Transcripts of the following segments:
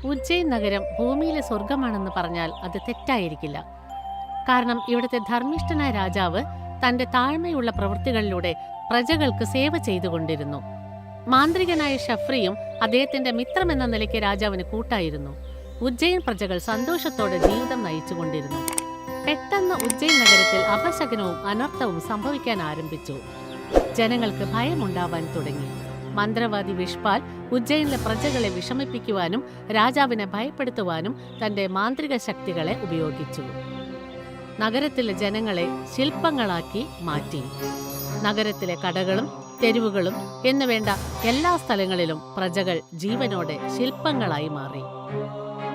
ഉജ്ജയിൻ നഗരം ഭൂമിയിലെ സ്വർഗമാണെന്ന് പറഞ്ഞാൽ അത് തെറ്റായിരിക്കില്ല. കാരണം ഇവിടുത്തെ ധർമ്മിഷ്ഠനായ രാജാവ് തന്റെ താഴ്മയുള്ള പ്രവൃത്തികളിലൂടെ പ്രജകൾക്ക് സേവ ചെയ്തുകൊണ്ടിരുന്നു. മാന്ത്രികനായ ഷഫ്രിയും അദ്ദേഹത്തിന്റെ മിത്രമെന്ന നിലയ്ക്ക് രാജാവിന് കൂട്ടായിരുന്നു. ഉജ്ജയിൻ പ്രജകൾ സന്തോഷത്തോടെ ജീവിതം നയിച്ചുകൊണ്ടിരുന്നു. പെട്ടെന്ന് ഉജ്ജയിൻ നഗരത്തിൽ അപശകനവും അനർത്ഥവും സംഭവിക്കാൻ ആരംഭിച്ചു. ജനങ്ങൾക്ക് ഭയമുണ്ടാവാൻ തുടങ്ങി. മന്ത്രവാദി വിഷ്പാൽ ഉജ്ജയിനിലെ പ്രജകളെ വിഷമിപ്പിക്കുവാനും രാജാവിനെ ഭയപ്പെടുത്തുവാനും തന്റെ മാന്ത്രിക ശക്തികളെ ഉപയോഗിച്ചു. നഗരത്തിലെ ജനങ്ങളെ ശില്പങ്ങളാക്കി മാറ്റി. നഗരത്തിലെ കടകളും തെരുവുകളും എന്നുവേണ്ട എല്ലാ സ്ഥലങ്ങളിലും പ്രജകൾ ജീവനോടെ ശില്പങ്ങളായി മാറി.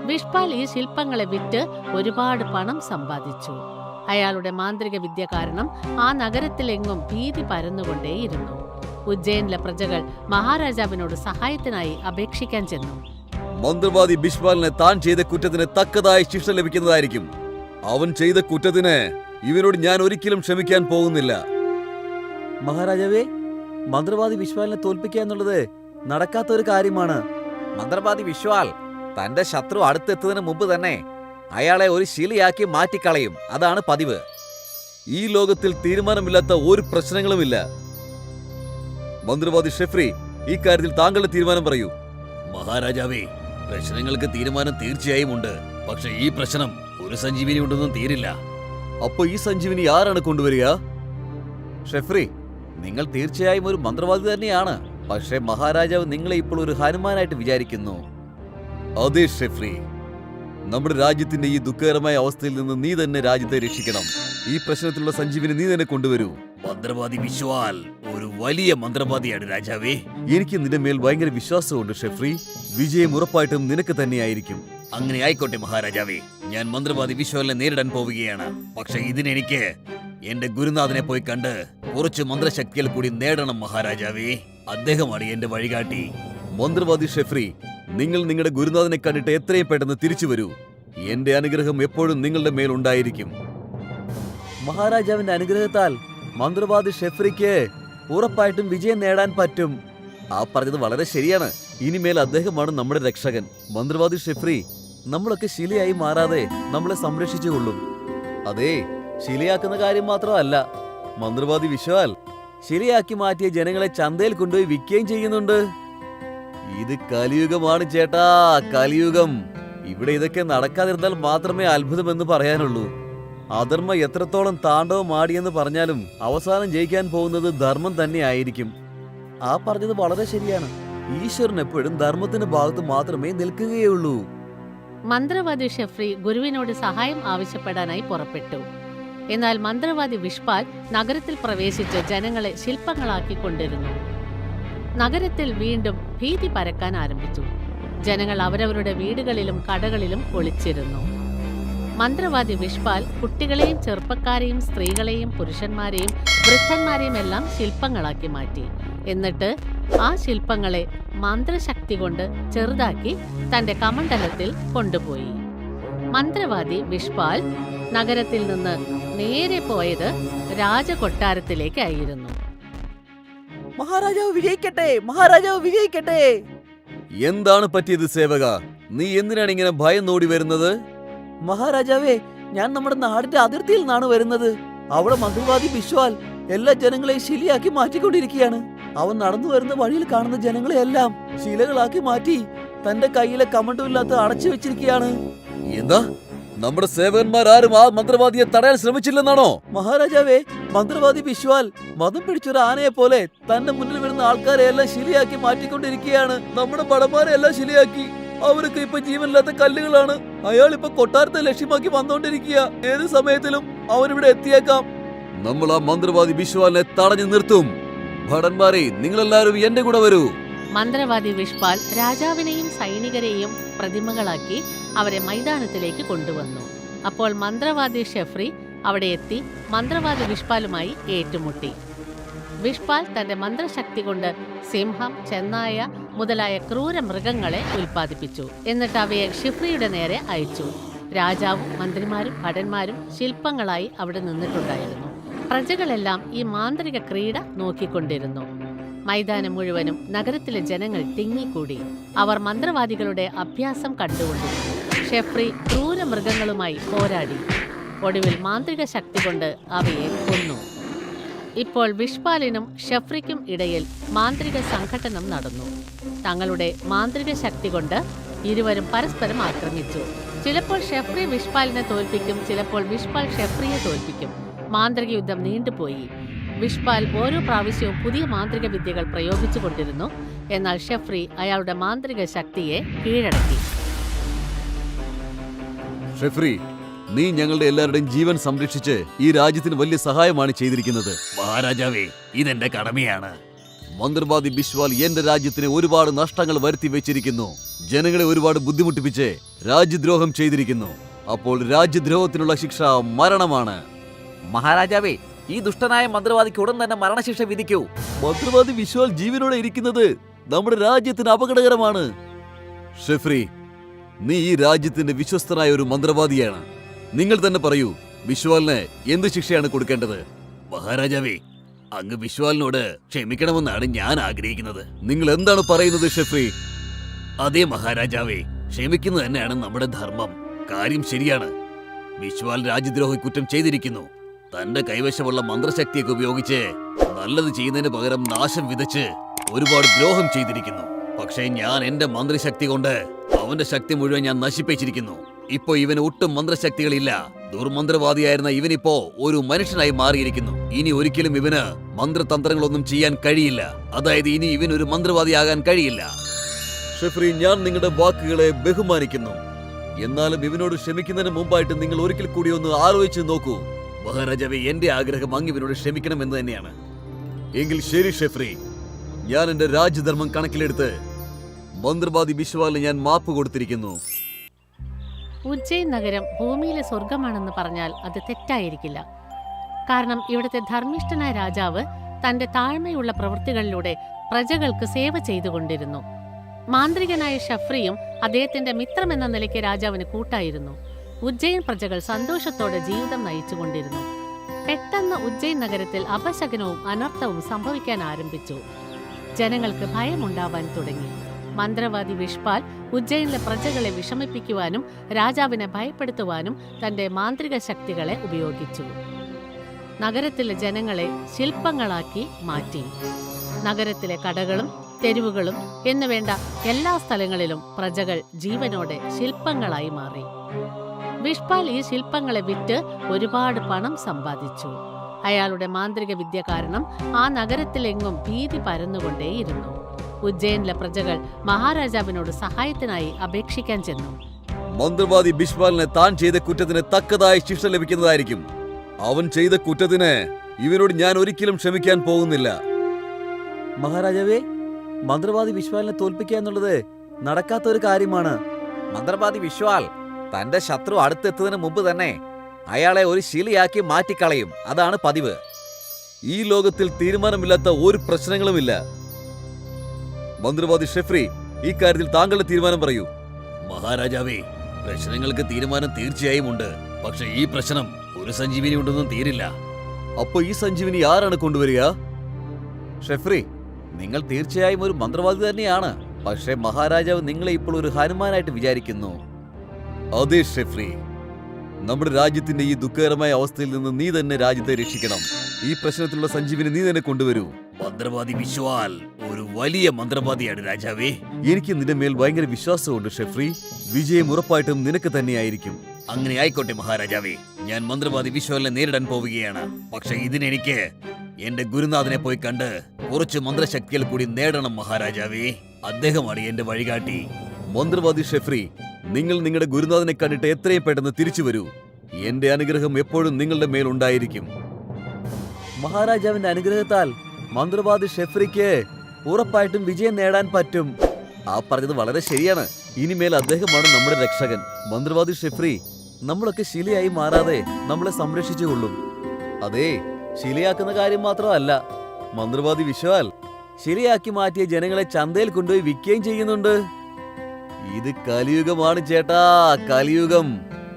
വിഷ്പാൽ ഈ ശില്പങ്ങളെ വിറ്റ് ഒരുപാട് പണം സമ്പാദിച്ചു. അയാളുടെ മാന്ത്രിക വിദ്യ കാരണം ആ നഗരത്തിലെങ്ങും ഭീതി പരന്നുകൊണ്ടേയിരുന്നു. ഉജ്ജയിനിലെ പ്രജകൾ മഹാരാജാവിനോട് സഹായത്തിനായി അപേക്ഷിക്കാൻ ചെന്നു. മന്ത്രവാദി ബിഷ്പാലിനെ താൻ ചെയ്ത കുറ്റത്തിന് തക്കതായ ശിക്ഷ ലഭിക്കുന്നതായിരിക്കും. അവൻ ചെയ്ത കുറ്റത്തിന് ഇവനോട് ഞാൻ ഒരിക്കലും ക്ഷമിക്കാൻ പോകുന്നില്ല. മഹാരാജാവേ, മന്ത്രവാദി വിശ്വാലിനെ തോൽപ്പിക്കുക എന്നുള്ളത് നടക്കാത്ത ഒരു കാര്യമാണ്. മന്ത്രവാദി വിശ്വാൽ തന്റെ ശത്രു അടുത്തെത്തുന്നതിന് മുമ്പ് തന്നെ അയാളെ ഒരു ശിലയാക്കി മാറ്റിക്കളയും. അതാണ് പതിവ്. ഈ ലോകത്തിൽ തീരുമാനമില്ലാത്ത ഒരു പ്രശ്നങ്ങളുമില്ല. മന്ത്രവാദി ഷെഫ്രി, ഈ കാര്യത്തിൽ താങ്കളുടെ തീരുമാനം പറയൂ. മഹാരാജാവേ, പ്രശ്നങ്ങൾക്ക് തീരുമാനം തീർച്ചയായും ഉണ്ട്. പക്ഷെ ഈ പ്രശ്നം ഒരു സഞ്ജീവിനി കൊണ്ടൊന്നും തീരില്ല. അപ്പൊ ഈ സഞ്ജീവിനി ആരാണ് കൊണ്ടുവരിക? ഷെഫ്രി, നിങ്ങൾ തീർച്ചയായും ഒരു മന്ത്രവാദി തന്നെയാണ്. പക്ഷേ മഹാരാജാവ് നിങ്ങളെ ഇപ്പോൾ ഒരു ഹനുമാനായിട്ട് വിചാരിക്കുന്നു. അതെ ഷെഫ്രി, നമ്മുടെ രാജ്യത്തിന്റെ ഈ ദുഃഖകരമായ അവസ്ഥയിൽ നിന്ന് നീ തന്നെ രാജ്യത്തെ രക്ഷിക്കണം. ഈ പ്രശ്നത്തിലുള്ള സഞ്ജീവിനെ നീ തന്നെ കൊണ്ടുവരൂ. മന്ത്രവാദി വിശ്വാൽ ഒരു വലിയ മന്ത്രവാദിയാണ് രാജാവേ. എനിക്ക് നിന്റെ മേൽ ഭയങ്കര വിശ്വാസമുണ്ട് ഷെഫ്രി. വിജയം ഉറപ്പായിട്ടും നിനക്ക് തന്നെയായിരിക്കും. അങ്ങനെ ആയിക്കോട്ടെ മഹാരാജാവേ, ഞാൻ മന്ത്രവാദി വിശ്വാലിനെ നേരിടാൻ പോവുകയാണ്. പക്ഷെ ഇതിനെനിക്ക് എന്റെ ഗുരുനാഥനെ പോയി കണ്ട് കുറച്ച് മന്ത്രശക്തികൾ കൂടി നേടണം മഹാരാജാവേ. അദ്ദേഹമാണ് എന്റെ വഴികാട്ടി. മന്ത്രവാദി ഷെഫ്രി, നിങ്ങൾ നിങ്ങളുടെ ഗുരുനാഥനെ കണ്ടിട്ട് എത്രയും പെട്ടെന്ന് തിരിച്ചു വരൂ. എന്റെ അനുഗ്രഹം എപ്പോഴും നിങ്ങളുടെ മേൽ ഉണ്ടായിരിക്കും. മഹാരാജാവിന്റെ അനുഗ്രഹത്താൽ മന്ത്രവാദി ഷെഫ്രിക്ക് ഉറപ്പായിട്ടും വിജയം നേടാൻ പറ്റും. ആ പറഞ്ഞത് വളരെ ശരിയാണ്. ഇനിമേൽ അദ്ദേഹമാണ് നമ്മുടെ രക്ഷകൻ. മന്ത്രവാദി ഷെഫ്രി നമ്മളൊക്കെ ശിലയായി മാറാതെ നമ്മളെ സംരക്ഷിച്ചുകൊള്ളും. അതെ, ശിലയാക്കുന്ന കാര്യം മാത്രമല്ല, മന്ത്രവാദി വിശ്വാൽ ശിലയാക്കി മാറ്റിയ ജനങ്ങളെ ചന്തയിൽ കൊണ്ടുപോയി വിൽക്കുകയും ചെയ്യുന്നുണ്ട്. ഇത് കലിയുഗമാണ് ചേട്ടാ, കലിയുഗം. ഇവിടെ ഇതൊക്കെ നടക്കാതിരുന്നാൽ മാത്രമേ അത്ഭുതമെന്ന് പറയാനുള്ളൂ. അധർമ്മ എത്രത്തോളം താണ്ഡവം ആടിയെന്ന് പറഞ്ഞാലും അവസാനം ജയിക്കാൻ പോകുന്നത് ധർമ്മം തന്നെയായിരിക്കും. ആ പറഞ്ഞത് വളരെ ശരിയാണ്. ഈശ്വരൻ എപ്പോഴും ധർമ്മത്തിന്റെ ഭാഗത്ത് മാത്രമേ നിൽക്കുകയുള്ളൂ. മന്ത്രവാദി ഷെഫ്രി ഗുരുവിനോട് സഹായം ആവശ്യപ്പെടാനായി പുറപ്പെട്ടു. എന്നാൽ മന്ത്രവാദി വിഷ്പാൽ നഗരത്തിൽ പ്രവേശിച്ച് ജനങ്ങളെ ശില്പങ്ങളാക്കിക്കൊണ്ടിരുന്നു. നഗരത്തിൽ വീണ്ടും ഭീതി പരക്കാൻ ആരംഭിച്ചു. ജനങ്ങൾ അവരവരുടെ വീടുകളിലും കടകളിലും ഒളിച്ചിരുന്നു. മന്ത്രവാദി വിഷ്പാൽ കുട്ടികളെയും ചെറുപ്പക്കാരെയും സ്ത്രീകളെയും പുരുഷന്മാരെയും വൃദ്ധന്മാരെയും എല്ലാം ശില്പങ്ങളാക്കി മാറ്റി. എന്നിട്ട് ആ ശില്പങ്ങളെ മന്ത്രശക്തി കൊണ്ട് ചെറുതാക്കി തന്റെ കമണ്ഡലത്തിൽ കൊണ്ടുപോയി. മന്ത്രവാദി വിഷ്പാൽ നഗരത്തിൽ നിന്ന് നേരെ പോയത് രാജകൊട്ടാരത്തിലേക്കായിരുന്നു. മഹാരാജാവ് വിജയിക്കട്ടെ, മഹാരാജാവ് വിജയിക്കട്ടെ. എന്താണ് പറ്റിയത് സേവക? നീ എന്തിനാണ് ഇങ്ങനെ ഭയം നോടി വരുന്നത്? മഹാരാജാവേ, ഞാൻ നമ്മുടെ നാടിന്റെ അതിർത്തിയിൽ നിന്നാണ് വരുന്നത്. അവിടെ മന്ത്രവാദി വിശ്വാൽ എല്ലാ ജനങ്ങളെയും ശിലയാക്കി മാറ്റിക്കൊണ്ടിരിക്കുകയാണ്. അവൻ നടന്നു വരുന്ന വഴിയിൽ കാണുന്ന ജനങ്ങളെ എല്ലാം ശിലകളാക്കി മാറ്റി തന്റെ കയ്യിലെ കമണ്ടുമില്ലാത്ത അടച്ചു വെച്ചിരിക്കുകയാണ്. എന്താ, നമ്മുടെ സേവകന്മാരും ആ മന്ത്രവാദിയെ തടയാൻ ശ്രമിച്ചില്ലെന്നാണോ? മഹാരാജാവേ, മന്ത്രവാദി വിശ്വാൽ മതം പിടിച്ചൊരു ആനയെ പോലെ തന്റെ മുന്നിൽ വരുന്ന ആൾക്കാരെ എല്ലാം ശിലയാക്കി മാറ്റിക്കൊണ്ടിരിക്കുകയാണ്. നമ്മുടെ പടമാരെ എല്ലാം ശിലയാക്കി. അവർക്ക് ഇപ്പൊ ജീവനില്ലാത്ത കല്ലുകളാണ്. അയാൾ ഇപ്പൊ കൊട്ടാരത്തെ ലക്ഷ്യമാക്കി വന്നോണ്ടിരിക്കുക. ഏത് സമയത്തിലും അവനിവിടെ എത്തിയേക്കാം. നമ്മൾ ആ മന്ത്രവാദി വിശ്വാലിനെ തടഞ്ഞു നിർത്തും. ഭടന്മാരെ, നിങ്ങളെല്ലാവരും എന്റെ കൂടെ വരൂ. മന്ത്രവാദി വിഷ്പാൽ രാജാവിനെയും സൈനികരെയും പ്രതിമകളാക്കി അവരെ മൈതാനത്തിലേക്ക് കൊണ്ടുവന്നു. അപ്പോൾ മന്ത്രവാദി ഷെഫ്രി അവിടെ എത്തി മന്ത്രവാദി വിഷ്പാലുമായി ഏറ്റുമുട്ടി. വിഷ്പാൽ തന്റെ മന്ത്രശക്തി കൊണ്ട് സിംഹം, ചെന്നായ മുതലായ ക്രൂര മൃഗങ്ങളെ ഉൽപ്പാദിപ്പിച്ചു. എന്നിട്ട് അവയെ ഷിഫ്രിയുടെ നേരെ അയച്ചു. രാജാവും മന്ത്രിമാരും ഭടന്മാരും ശില്പങ്ങളായി അവിടെ നിന്നിട്ടുണ്ടായിരുന്നു. പ്രജകളെല്ലാം ഈ മാന്ത്രിക ക്രീഡ നോക്കിക്കൊണ്ടിരുന്നു. മൈതാനം മുഴുവനും നഗരത്തിലെ ജനങ്ങൾ തിങ്ങിക്കൂടി. അവർ മന്ത്രവാദികളുടെ അഭ്യാസം കണ്ടുകൊണ്ടിരുന്നു. ഷെഫ്രി ക്രൂര മൃഗങ്ങളുമായി പോരാടി. ഒടുവിൽ മാന്ത്രിക ശക്തി കൊണ്ട് അവയെ കൊന്നു. ഇപ്പോൾ വിഷ്പാലിനും ഷെഫ്രിക്കും ഇടയിൽ മാന്ത്രിക സംഘട്ടനം നടന്നു. തങ്ങളുടെ മാന്ത്രിക ശക്തി കൊണ്ട് ഇരുവരും പരസ്പരം ആക്രമിച്ചു. ചിലപ്പോൾ ഷെഫ്രി വിഷ്പാലിനെ തോൽപ്പിക്കും, ചിലപ്പോൾ വിഷ്പാൽ ഷെഫ്രിയെ തോൽപ്പിക്കും. മാന്ത്രിക യുദ്ധം നീണ്ടുപോയി. വിഷ്പാൽ ഓരോ പ്രാവശ്യവും പുതിയ മാന്ത്രിക വിദ്യകൾ പ്രയോഗിച്ചുകൊണ്ടിരുന്നു. എന്നാൽ ഷെഫ്രി അയാളുടെ മാന്ത്രിക ശക്തിയെ കീഴടക്കി. ഷെഫ്രി, നീ ഞങ്ങളുടെ എല്ലാവരുടെയും ജീവൻ സംരക്ഷിച്ച് ഈ രാജ്യത്തിന് വലിയ സഹായമാണ് ചെയ്തിരിക്കുന്നത്. മഹാരാജാവേ, ഇതെന്റെ കടമയാണ്. മന്ത്രവാദി ബിശ്വാൽ എന്റെ രാജ്യത്തിന് ഒരുപാട് നഷ്ടങ്ങൾ വരുത്തി വെച്ചിരിക്കുന്നു. ജനങ്ങളെ ഒരുപാട് ബുദ്ധിമുട്ടിപ്പിച്ച് രാജ്യദ്രോഹം ചെയ്തിരിക്കുന്നു. അപ്പോൾ രാജ്യദ്രോഹത്തിനുള്ള ശിക്ഷ മരണമാണ്. മഹാരാജാവേ, ഈ ദുഷ്ടനായ മന്ത്രവാദിക്ക് ഉടൻ തന്നെ മരണശിക്ഷ വിധിക്കൂ. മന്ത്രവാദി ബിശ്വാൽ ജീവനോടെ ഇരിക്കുന്നത് നമ്മുടെ രാജ്യത്തിന് അപകടകരമാണ്. ഷെഫ്രി, നീ ഈ രാജ്യത്തിന്റെ വിശ്വസ്തനായ ഒരു മന്ത്രവാദിയാണ്. നിങ്ങൾ തന്നെ പറയൂ, ബിശ്വാലിന് എന്ത് ശിക്ഷയാണ് കൊടുക്കേണ്ടത്? മഹാരാജാവേ, അങ്ങ് വിശ്വാലിനോട് ക്ഷമിക്കണമെന്നാണ് ഞാൻ ആഗ്രഹിക്കുന്നത്. നിങ്ങൾ എന്താണ് പറയുന്നത് ഷെഫ്രി? അതേ മഹാരാജാവേ, ക്ഷമിക്കുന്നത് തന്നെയാണ് നമ്മുടെ ധർമ്മം. കാര്യം ശരിയാണ്. വിശ്വാൽ രാജ്യദ്രോഹ കുറ്റം ചെയ്തിരിക്കുന്നു. തന്റെ കൈവശമുള്ള മന്ത്രശക്തിയൊക്കെ ഉപയോഗിച്ച് നല്ലത് ചെയ്യുന്നതിന് പകരം നാശം വിതച്ച് ഒരുപാട് ദ്രോഹം ചെയ്തിരിക്കുന്നു. പക്ഷേ ഞാൻ എന്റെ മന്ത്രശക്തി കൊണ്ട് അവന്റെ ശക്തി മുഴുവൻ ഞാൻ നശിപ്പിച്ചിരിക്കുന്നു. ഇപ്പൊ ഇവന് ഒട്ടും മന്ത്രശക്തികളില്ല. ദുർമന്ത്രവാദിയായിരുന്ന ഇവനിപ്പോ ഒരു മനുഷ്യനായി മാറിയിരിക്കുന്നു. ഇനി ഒരിക്കലും ഇവന് മന്ത്രതന്ത്രങ്ങളൊന്നും ചെയ്യാൻ കഴിയില്ല. അതായത് ഇനി ഇവനൊരു മന്ത്രവാദിയാകാൻ കഴിയില്ല. ഷെഫ്രി, ഞാൻ നിങ്ങളുടെ വാക്കുകളെ ബഹുമാനിക്കുന്നു. എന്നാലും ഇവനോട് ക്ഷമിക്കുന്നതിന് മുമ്പായിട്ട് നിങ്ങൾ ഒരിക്കൽ കൂടി ഒന്ന് ആലോചിച്ച് നോക്കൂ. മഹാരാജാവേ, എന്റെ ആഗ്രഹം അങ്ങ് ഇവനോട് ക്ഷമിക്കണമെന്ന് തന്നെയാണ്. എങ്കിൽ ശരി ഷെഫ്രി, ഞാൻ എന്റെ രാജ്യധർമ്മം കണക്കിലെടുത്ത് മന്ത്രവാദി ബിശ്വാലിന് ഞാൻ മാപ്പ് കൊടുത്തിരിക്കുന്നു. ഉജ്ജയിൻ നഗരം ഭൂമിയിലെ സ്വർഗമാണെന്ന് പറഞ്ഞാൽ അത് തെറ്റായിരിക്കില്ല. കാരണം ഇവിടുത്തെ ധർമ്മിഷ്ഠനായ രാജാവ് തന്റെ താഴ്മയുള്ള പ്രവൃത്തികളിലൂടെ പ്രജകൾക്ക് സേവ ചെയ്തുകൊണ്ടിരുന്നു. മാന്ത്രികനായ ഷെഫ്രിയും അദ്ദേഹത്തിന്റെ മിത്രമെന്ന നിലയ്ക്ക് രാജാവിന് കൂട്ടായിരുന്നു. ഉജ്ജയിൻ പ്രജകൾ സന്തോഷത്തോടെ ജീവിതം നയിച്ചുകൊണ്ടിരുന്നു. പെട്ടെന്ന് ഉജ്ജയിൻ നഗരത്തിൽ അപശകനവും അനർത്ഥവും സംഭവിക്കാൻ ആരംഭിച്ചു. ജനങ്ങൾക്ക് ഭയമുണ്ടാവാൻ തുടങ്ങി. മന്ത്രവാദി വിഷ്പാൽ ഉജ്ജയിനിലെ പ്രജകളെ വിഷമിപ്പിക്കുവാനും രാജാവിനെ ഭയപ്പെടുത്തുവാനും തന്റെ മാന്ത്രിക ശക്തികളെ ഉപയോഗിച്ചു. നഗരത്തിലെ ജനങ്ങളെ ശില്പങ്ങളാക്കി മാറ്റി. നഗരത്തിലെ കടകളും തെരുവുകളും എന്നുവേണ്ട എല്ലാ സ്ഥലങ്ങളിലും പ്രജകൾ ജീവനോടെ ശില്പങ്ങളായി മാറി. വിഷ്പാൽ ഈ ശില്പങ്ങളെ വിറ്റ് ഒരുപാട് പണം സമ്പാദിച്ചു. അയാളുടെ മാന്ത്രിക വിദ്യ കാരണം ആ നഗരത്തിലെങ്ങും ഭീതി പരന്നുകൊണ്ടേയിരുന്നു. ഉജ്ജയിനിലെ പ്രജകൾ മഹാരാജാവിനോട് സഹായത്തിനായി അപേക്ഷിക്കാൻ ചെന്നു. മന്ത്രവാദി ബിശ്വാലിന് താൻ ചെയ്ത കുറ്റത്തിന് തക്കതായ ശിക്ഷ ലഭിക്കുന്നതായിരിക്കും. അവൻ ചെയ്ത കുറ്റത്തിന് ഇവനോട് ഞാൻ ഒരിക്കലും ക്ഷമിക്കാൻ പോകുന്നില്ല. മഹാരാജാവേ, മന്ത്രവാദി വിശ്വാലിനെ തോൽപ്പിക്കുക എന്നുള്ളത് നടക്കാത്ത ഒരു കാര്യമാണ്. മന്ത്രവാദി വിശ്വാൽ തന്റെ ശത്രു അടുത്തെത്തുന്നതിന് മുമ്പ് തന്നെ അയാളെ ഒരു ശിലയാക്കി മാറ്റിക്കളയും. അതാണ് പതിവ്. ഈ ലോകത്തിൽ തീരുമാനമില്ലാത്ത ഒരു പ്രശ്നങ്ങളുമില്ല. മന്ത്രവാദി ഷെഫ്രി, ഈ കാര്യത്തിൽ താങ്കളുടെ തീരുമാനം പറയൂ. മഹാരാജാവേ, പ്രശ്നങ്ങൾക്ക് തീരുമാനം തീർച്ചയായും ഉണ്ട്. പക്ഷെ ഈ പ്രശ്നം ഒരു സഞ്ജീവിനി കൊണ്ടൊന്നും തീരില്ല. അപ്പൊ ഈ സഞ്ജീവിനി ആരാണ് കൊണ്ടുവരിക? ഷെഫ്രി, നിങ്ങൾ തീർച്ചയായും ഒരു മന്ത്രവാദി തന്നെയാണ്. പക്ഷേ മഹാരാജാവ് നിങ്ങളെ ഇപ്പോൾ ഒരു ഹനുമാനായിട്ട് വിചാരിക്കുന്നു. അതെ ഷെഫ്രി, നമ്മുടെ രാജ്യത്തിന്റെ ഈ ദുഃഖകരമായ അവസ്ഥയിൽ നിന്ന് നീ തന്നെ രാജ്യത്തെ രക്ഷിക്കണം. ഈ പ്രശ്നത്തിലുള്ള സഞ്ജീവിനി നീ തന്നെ കൊണ്ടുവരൂ. മന്ത്രവാദി വിശ്വാൽ ഒരു വലിയ മന്ത്രവാദിയാണ് രാജാവേ. എനിക്ക് നിന്റെ മേൽ ഭയങ്കര വിശ്വാസമുണ്ട് ഷെഫ്രി. വിജയം ഉറപ്പായിട്ടും നിനക്ക് തന്നെയായിരിക്കും. അങ്ങനെ ആയിക്കോട്ടെ മഹാരാജാവേ. ഞാൻ മന്ത്രവാദി വിശ്വാലിനെ നേരിടാൻ പോവുകയാണ്. പക്ഷെ ഇതിനെനിക്ക് എന്റെ ഗുരുനാഥനെ പോയി കണ്ട് കുറച്ച് മന്ത്രശക്തികൾ കൂടി നേടണം മഹാരാജാവേ. അദ്ദേഹമാണ് എന്റെ വഴികാട്ടി. മന്ത്രവാദി ഷെഫ്രി, നിങ്ങൾ നിങ്ങളുടെ ഗുരുനാഥനെ കണ്ടിട്ട് എത്രയും പെട്ടെന്ന് തിരിച്ചു വരൂ. എന്റെ അനുഗ്രഹം എപ്പോഴും നിങ്ങളുടെ മേൽ ഉണ്ടായിരിക്കും. മഹാരാജാവിന്റെ അനുഗ്രഹത്താൽ മന്ത്രവാദി ഷെഫ്രിക്ക് ഉറപ്പായിട്ടും വിജയം നേടാൻ പറ്റും. ആ പറഞ്ഞത് വളരെ ശരിയാണ്. ഇനിമേൽ അദ്ദേഹമാണ് നമ്മുടെ രക്ഷകൻ. മന്ത്രവാദി ഷെഫ്രി നമ്മളൊക്കെ ശിലയായി മാറാതെ നമ്മളെ സംരക്ഷിച്ചുകൊള്ളും. അതേ, ശിലയാക്കുന്ന കാര്യം മാത്രമല്ല, മന്ത്രവാദി വിശ്വാൽ ശിലയാക്കി മാറ്റിയ ജനങ്ങളെ ചന്തയിൽ കൊണ്ടുപോയി വിൽക്കുകയും ചെയ്യുന്നുണ്ട്. ഇത് കലിയുഗമാണ് ചേട്ടാ, കലിയുഗം.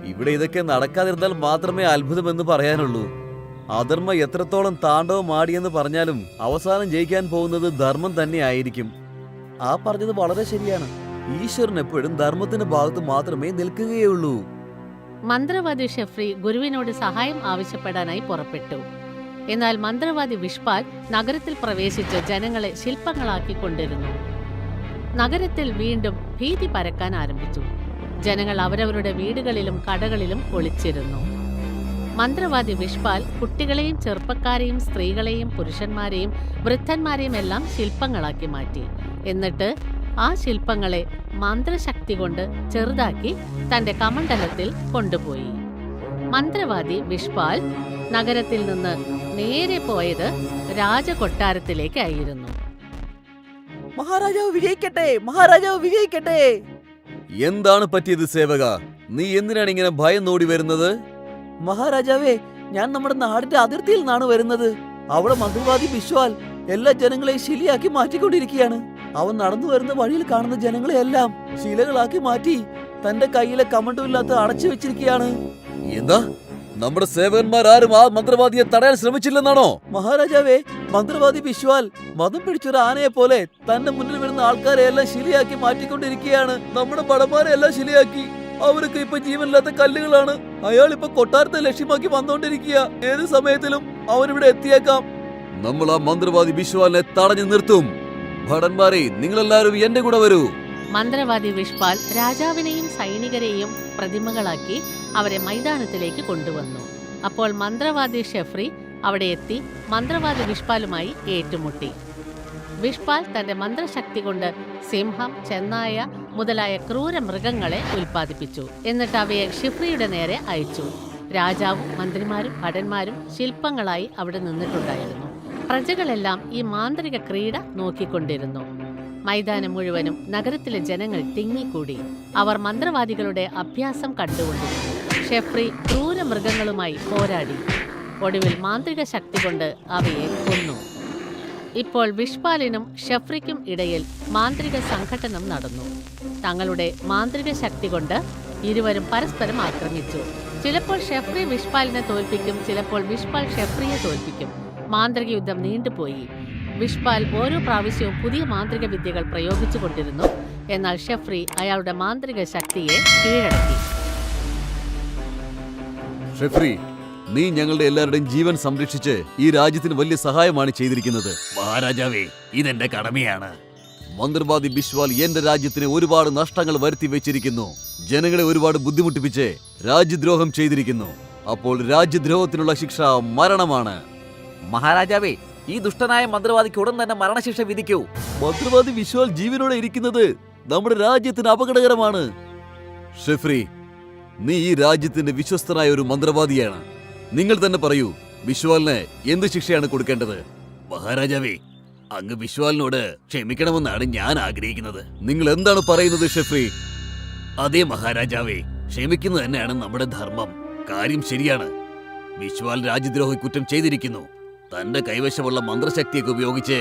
ഇവിടെ ഇതൊക്കെ നടക്കാതിരുന്നാൽ മാത്രമേ അത്ഭുതമെന്ന് പറയാനുള്ളൂ. അധർമ്മ എത്രത്തോളം താണ്ഡവം ആടിയെന്ന് പറഞ്ഞാലും അവസാനം ജയിക്കാൻ പോകുന്നത് ധർമ്മം തന്നെയായിരിക്കും. ആ പറഞ്ഞത് വളരെ ശരിയാണ്. ഈശ്വരൻ എപ്പോഴും ധർമ്മത്തിന്റെ ഭാഗത്ത് മാത്രമേ നിൽക്കുകയുള്ളൂ. മന്ത്രവാദി ഷെഫ്രി ഗുരുവിനോട് സഹായം ആവശ്യപ്പെടാനായി പുറപ്പെട്ടു. എന്നാൽ മന്ത്രവാദി വിഷ്പാൽ നഗരത്തിൽ പ്രവേശിച്ച് ജനങ്ങളെ ശില്പങ്ങളാക്കിക്കൊണ്ടിരുന്നു. നഗരത്തിൽ വീണ്ടും ഭീതി പരക്കാൻ ആരംഭിച്ചു. ജനങ്ങൾ അവരവരുടെ വീടുകളിലും കടകളിലും ഒളിച്ചിരുന്നു. മന്ത്രവാദി വിഷ്പാൽ കുട്ടികളെയും ചെറുപ്പക്കാരെയും സ്ത്രീകളെയും പുരുഷന്മാരെയും വൃദ്ധന്മാരെയും എല്ലാം ശില്പങ്ങളാക്കി മാറ്റി. എന്നിട്ട് ആ ശില്പങ്ങളെ മന്ത്രശക്തി കൊണ്ട് ചെറുതാക്കി തന്റെ കമണ്ഡലത്തിൽ കൊണ്ടുപോയി. മന്ത്രവാദി വിഷ്പാൽ നഗരത്തിൽ നിന്ന് നേരെ പോയത് രാജകൊട്ടാരത്തിലേക്കായിരുന്നു. മഹാരാജാവ് വിജയിക്കട്ടെ, മഹാരാജാവ് വിജയിക്കട്ടെ. എന്താണ് പറ്റിയത് സേവക? നീ എന്തിനാണ് ഇങ്ങനെ ഭയന്നോടി വരുന്നത്? മഹാരാജാവേ, ഞാൻ നമ്മുടെ നാടിന്റെ അതിർത്തിയിൽ നിന്നാണ് വരുന്നത്. അവിടെ മന്ത്രവാദി വിശ്വാൽ എല്ലാ ജനങ്ങളെയും ശിലയാക്കി മാറ്റിക്കൊണ്ടിരിക്കുകയാണ്. അവൻ നടന്നു വരുന്ന വഴിയിൽ കാണുന്ന ജനങ്ങളെയെല്ലാം ശിലകളാക്കി മാറ്റി തന്റെ കയ്യിലെ കമണ്ടുമില്ലാത്ത അടച്ചു വെച്ചിരിക്കുകയാണ്. എന്താ? നമ്മുടെ സേവകന്മാരും ആ മന്ത്രവാദിയെ തടയാൻ ശ്രമിച്ചില്ലെന്നാണോ? മഹാരാജാവേ, മന്ത്രവാദി വിശ്വാൽ മതം പിടിച്ചൊരു ആനയെ പോലെ തന്റെ മുന്നിൽ വരുന്ന ആൾക്കാരെ എല്ലാം ശിലയാക്കി മാറ്റിക്കൊണ്ടിരിക്കുകയാണ്. നമ്മുടെ പടമാരെ എല്ലാം ശിലയാക്കി. അവർക്ക് ഇപ്പൊ ജീവനില്ലാത്ത കല്ലുകളാണ്. അയാൾ ഇപ്പൊ കൊട്ടാരത്തെ ലക്ഷ്യമാക്കി വന്നുകൊണ്ടിരിക്കുക. ഏത് സമയത്തിലും അവനിവിടെ എത്തിയേക്കാം. നമ്മൾ ആ മന്ത്രവാദി വിശ്വാലിനെ തടഞ്ഞു നിർത്തും. ഭടന്മാരെ, നിങ്ങളെല്ലാവരും എന്റെ കൂടെ വരൂ. മന്ത്രവാദി വിഷ്പാൽ രാജാവിനെയും സൈനികരെയും പ്രതിമകളാക്കി അവരെ മൈതാനത്തിലേക്ക് കൊണ്ടുവന്നു. അപ്പോൾ മന്ത്രവാദി ഷെഫ്രി അവിടെ എത്തി മന്ത്രവാദി വിഷ്പാലുമായി ഏറ്റുമുട്ടി. വിഷ്പാൽ തന്റെ മന്ത്രശക്തി കൊണ്ട് സിംഹം, ചെന്നായ മുതലായ ക്രൂര മൃഗങ്ങളെ ഉൽപ്പാദിപ്പിച്ചു. എന്നിട്ട് അവയെ ഷെഫ്രിയുടെ നേരെ അയച്ചു. രാജാവും മന്ത്രിമാരും ഭടന്മാരും ശില്പങ്ങളായി അവിടെ നിന്നിട്ടുണ്ടായിരുന്നു. പ്രജകളെല്ലാം ഈ മാന്ത്രിക ക്രീഡ നോക്കിക്കൊണ്ടിരുന്നു. മൈതാനം മുഴുവനും നഗരത്തിലെ ജനങ്ങൾ തിങ്ങിക്കൂടി. അവർ മന്ത്രവാദികളുടെ അഭ്യാസം കണ്ടുകൊണ്ടിരുന്നു. ഷെഫ്രി ക്രൂര മൃഗങ്ങളുമായി പോരാടി. ഒടുവിൽ മാന്ത്രിക ശക്തി കൊണ്ട് അവയെ കൊന്നു. ഇപ്പോൾ വിഷ്പാലിനും ഷെഫ്രിക്കും ഇടയിൽ മാന്ത്രിക സംഘട്ടനം നടന്നു. തങ്ങളുടെ മാന്ത്രിക ശക്തി കൊണ്ട് ഇരുവരും പരസ്പരം ആക്രമിച്ചു. ചിലപ്പോൾ ഷെഫ്രി വിഷ്പാലിനെ തോൽപ്പിക്കും, ചിലപ്പോൾ വിഷ്പാൽ ഷെഫ്രിയെ തോൽപ്പിക്കും. മാന്ത്രിക യുദ്ധം നീണ്ടുപോയി. വിഷ്പാൽ ഓരോ പ്രാവശ്യവും പുതിയ മാന്ത്രിക വിദ്യകൾ പ്രയോഗിച്ചു കൊണ്ടിരുന്നു. എന്നാൽ ഷെഫ്രി അയാളുടെ മാന്ത്രിക ശക്തിയെ കീഴടക്കി. ഷെഫ്രി, നീ ഞങ്ങളുടെ എല്ലാവരുടെയും ജീവൻ സംരക്ഷിച്ച് ഈ രാജ്യത്തിന് വലിയ സഹായമാണ് ചെയ്തിരിക്കുന്നത്. മഹാരാജാവേ, ഇതെന്റെ കടമയാണ്. മന്ത്രവാദി ബിശ്വാൽ എന്റെ രാജ്യത്തിന് ഒരുപാട് നഷ്ടങ്ങൾ വരുത്തി വെച്ചിരിക്കുന്നു. ജനങ്ങളെ ഒരുപാട് ബുദ്ധിമുട്ടിപ്പിച്ച് രാജ്യദ്രോഹം ചെയ്തിരിക്കുന്നു. അപ്പോൾ രാജ്യദ്രോഹത്തിനുള്ള ശിക്ഷ മരണമാണ്. മഹാരാജാവേ, ഈ ദുഷ്ടനായ മന്ത്രവാദിക്ക് ഉടൻ തന്നെ മരണശിക്ഷ വിധിക്കൂ. മന്ത്രവാദി വിശ്വാൽ ജീവനോടെ ഇരിക്കുന്നത് നമ്മുടെ രാജ്യത്തിന് അപകടകരമാണ്. ഷെഫ്രി, നീ ഈ രാജ്യത്തിന്റെ വിശ്വസ്തനായ ഒരു മന്ത്രവാദിയാണ്. നിങ്ങൾ തന്നെ പറയൂ, വിശ്വാലിന് എന്ത് ശിക്ഷയാണ് കൊടുക്കേണ്ടത്? മഹാരാജാവേ, അങ്ങ് വിശ്വാലിനോട് ക്ഷമിക്കണമെന്നാണ് ഞാൻ ആഗ്രഹിക്കുന്നത്. നിങ്ങൾ എന്താണ് പറയുന്നത് ഷെഫ്രി? അതേ മഹാരാജാവേ, ക്ഷമിക്കുന്നത് തന്നെയാണ് നമ്മുടെ ധർമ്മം. കാര്യം ശരിയാണ്. വിശ്വാൽ രാജ്യദ്രോഹ കുറ്റം ചെയ്തിരിക്കുന്നു. തന്റെ കൈവശമുള്ള മന്ത്രശക്തിയൊക്കെ ഉപയോഗിച്ച്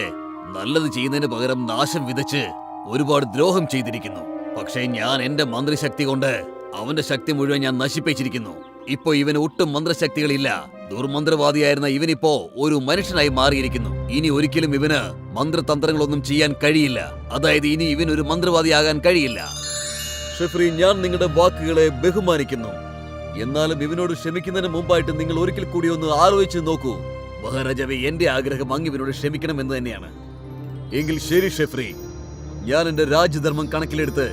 നല്ലത് ചെയ്യുന്നതിന് പകരം നാശം വിതച്ച് ഒരുപാട് ദ്രോഹം ചെയ്തിരിക്കുന്നു. പക്ഷേ ഞാൻ എന്റെ മന്ത്രശക്തി കൊണ്ട് അവന്റെ ശക്തി മുഴുവൻ ഞാൻ നശിപ്പിച്ചിരിക്കുന്നു. ഇപ്പോ ഇവന് ഒട്ടും മന്ത്രശക്തികളില്ല. ദുർമന്ത്രവാദിയായിരുന്ന ഇവനിപ്പോ ഒരു മനുഷ്യനായി മാറിയിരിക്കുന്നു. ഇനി ഒരിക്കലും ഇവന് മന്ത്രതന്ത്രങ്ങളൊന്നും ചെയ്യാൻ കഴിയില്ല. അതായത് ഇനി ഇവനൊരു മന്ത്രവാദിയാകാൻ കഴിയില്ല. ഷെഫ്രി, ഞാൻ നിങ്ങളുടെ വാക്കുകളെ ബഹുമാനിക്കുന്നു. എന്നാലും ഇവനോട് ക്ഷമിക്കുന്നതിന് മുമ്പായിട്ട് നിങ്ങൾ ഒരിക്കൽ കൂടി ഒന്ന് ആലോചിച്ച് നോക്കൂ. മഹാരാജാവേ, എന്റെ ആഗ്രഹം അങ്ങ് ഇവനോട് ക്ഷമിക്കണമെന്ന് തന്നെയാണ്. എങ്കിൽ ശരി ഷെഫ്രി, ഞാൻ എന്റെ രാജ്യധർമ്മം കണക്കിലെടുത്ത്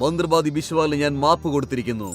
മന്ത്രവാദി ബിശ്വാലിന് ഞാൻ മാപ്പ് കൊടുത്തിരിക്കുന്നു.